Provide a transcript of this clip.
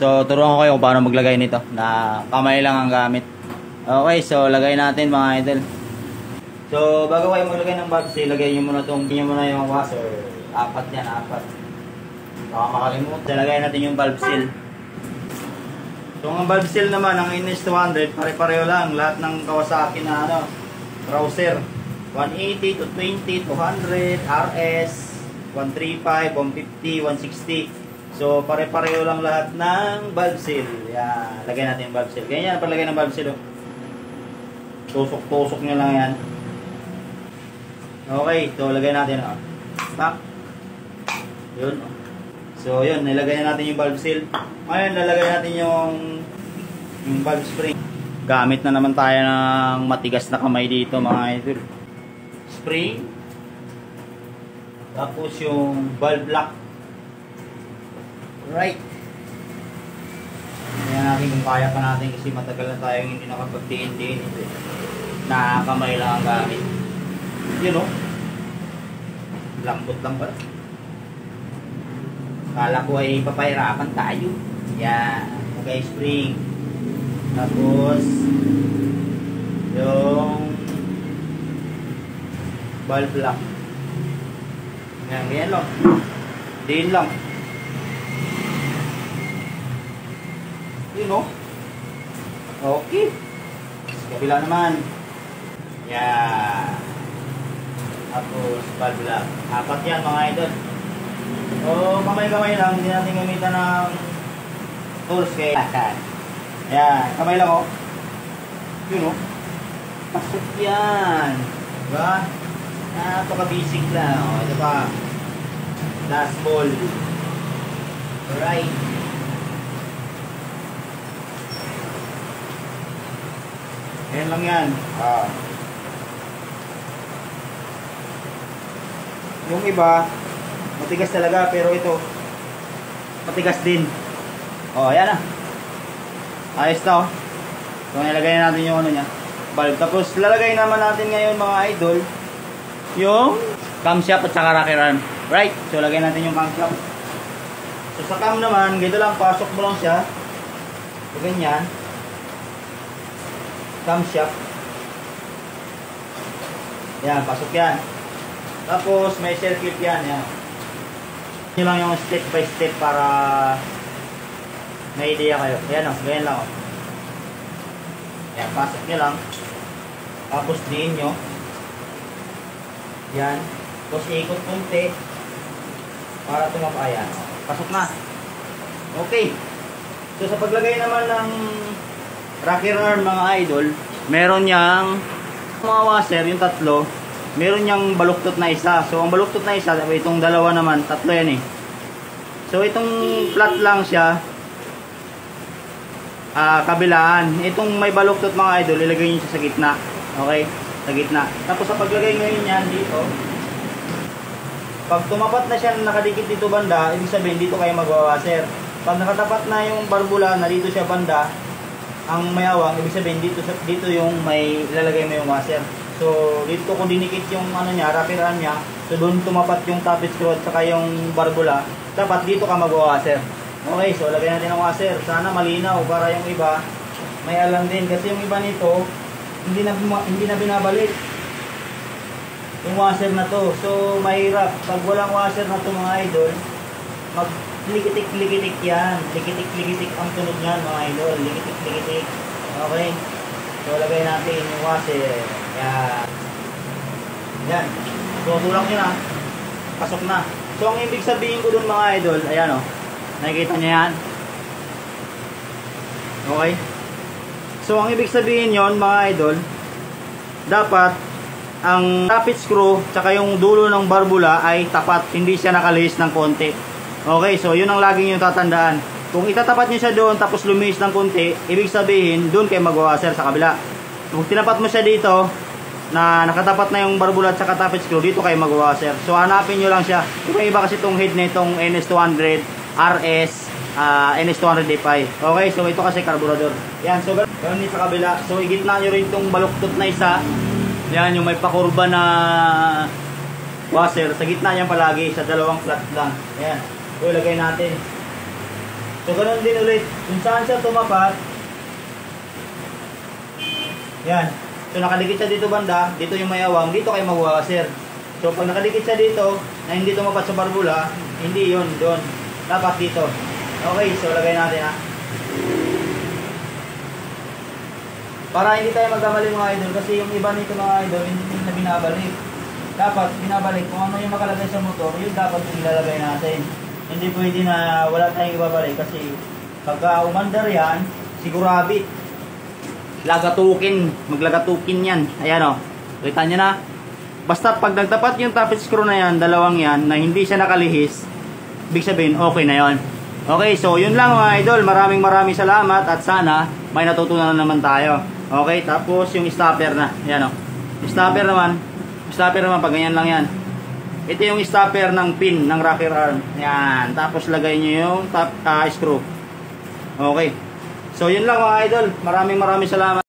So, turuan ko kayo kung paano maglagay nito na kamay lang ang gamit. Okay, so lagay natin mga idol. So, bago kayo maglagay ng valve seal, lagay nyo muna yung washer. Apat yan, apat. Baka makalimutan. Lagay natin yung valve seal. So, ang valve seal naman, ang NS200, pare-pareho lang. Lahat ng Kawasaki na browser. 180, 220, 200, RS, 135, 150, 160. So, pare-pareho lang lahat ng valve seal. Yan. Lagay natin yung valve seal. Ganyan yan, palagay ng valve seal. Tusok-tusok nyo lang yan. Okay, so lagay natin. Pak. Yun. So, yun. Nilagay na natin yung valve seal. Ngayon, lalagay natin yung valve spring. Gamit na naman tayo ng matigas na kamay dito, mga idol. Spring. Tapos yung valve lock. Right. Kaya natin kung kaya pa natin kasi matagal na tayong hindi nakapag-TNT nito. Na kamay lang ang gamit. Yun o. Lambot lang pala. Kala ko ay papahirapan tayo. Yan. Okay, spring. Tapos yung valve lock. Yan, ganyan lang. Din lang. Yun o. Okay. Kabila naman. Yan. Tapos valve lock. Apat yan mga idol. So, kamay-kamay lang. Hindi natin gamitan ng tools kaya. Yan. Kamay lang o. Yun o. Pasok yan. Diba? Napaka-basic lang. O, ito pa. Last ball. Alright. Ayan lang yan. Yung iba, matigas talaga, pero ito, matigas din. Ayan na. Ayos na. So, nilagay natin yung ano niya, valve. Tapos, lalagay naman natin ngayon mga idol, yung camshaft at saka rocker arm. Right? So, lagay natin yung camshaft. So, sa cam naman, ganito lang, pasok mo lang siya. So, ganyan. Camshaft. Yan, pasok yan. Tapos may circuit yan. Yan. Yun lang yung step by step para may idea kayo. Ayan o, ganyan lang o. Yan, pasok nyo lang. Tapos diin nyo. Yan. Tapos ikot kunti para tumapa. Ayan. Pasok na. Okay. So sa paglagay naman ng rocker arm mga idol, meron niyang mga washer, yung tatlo, meron niyang baluktot na isa. So ang baluktot na isa, itong dalawa naman, tatlo yan eh. So itong flat lang siya, kabilaan. Itong may baluktot mga idol, ilagay niyo siya sa gitna. Okay? Sa gitna. Tapos sa paglagay ngayon yan dito, pag tumapat na siya nakadikit dito banda, ibig sabihin dito kayo magwawasher. Pag nakatapat na yung barbula na dito siya banda, ang may awang, ibig sabihin dito yung may lalagay mo yung washer. So dito kung dinikit yung ano niya, rocker arm niya, so doon tumapat yung top screw at saka yung barbula, dapat dito ka magwa-washer. Okay, so lagay natin ang washer. Sana malinaw para yung iba may alam din, kasi yung iba nito hindi na binabalik yung washer na to. So mahirap pag walang washer na to mga idol, mag likitik-likitik yan. Likitik-likitik ang tunog niyan mga idol. Likitik-likitik. Okay. So, lagay natin yung washer. Yan. Yan. So, tulak nyo na. Pasok na. So, ang ibig sabihin ko dun mga idol, ayan o. Nakikita nyo yan? Okay. So, ang ibig sabihin yon mga idol, dapat ang tappet screw tsaka yung dulo ng barbula ay tapat. Hindi siya nakalihis ng konti. Okay, so yun ang laging yung tatandaan. Kung itatapat nyo siya doon tapos lumihis ng konti, ibig sabihin doon kayo magwawasher sa kabila. Kung tinapat mo siya dito na nakatapat na yung barbula at saka tappet screw, dito kayo magwawasher. So hanapin nyo lang siya. Yung iba kasi itong head na itong NS200 RS, NS200 DPI. Okay, so ito kasi carburetor. Yan, so ganun sa kabila. So igitna nyo rin itong baluktot na isa. Yan, yung may pakurba na washer. Sa gitna niyan palagi, sa dalawang flat lang. Ayan. So ilagay natin. So So, ganun din ulit. Kung saan siya tumapat, yan. So, nakadikit siya dito banda, dito yung may awang, dito kayo magwawasir. So, pag nakadikit siya dito, na hindi tumapat sa barbula, hindi yun, doon. Dapat dito. Okay, so lagay natin ha. Para hindi tayo magkamali mga idol, kasi yung iba nito mga idol, hindi na binabalik. Dapat binabalik, kung ano yung makalagay sa motor, yun dapat yung ilalagay natin. Hindi pwede na wala tayong ibabalik, kasi pagka umandar yan, sigurabit. Lagatukin, maglagatukin yan. Ayan o, kita nyo na. Basta pag nagtapat yung tappet screw na yan, dalawang yan, na hindi siya nakalihis, ibig sabihin, okay na yon. Okay, so yun lang mga idol. Maraming salamat at sana may natutunan naman tayo. Okay, tapos yung stopper na. Ayan o. Stopper naman pag ganyan lang yan. Ito yung stopper ng pin ng rocker arm. Ayan. Tapos lagay nyo yung top screw. Okay. So yun lang mga idol. Maraming salamat.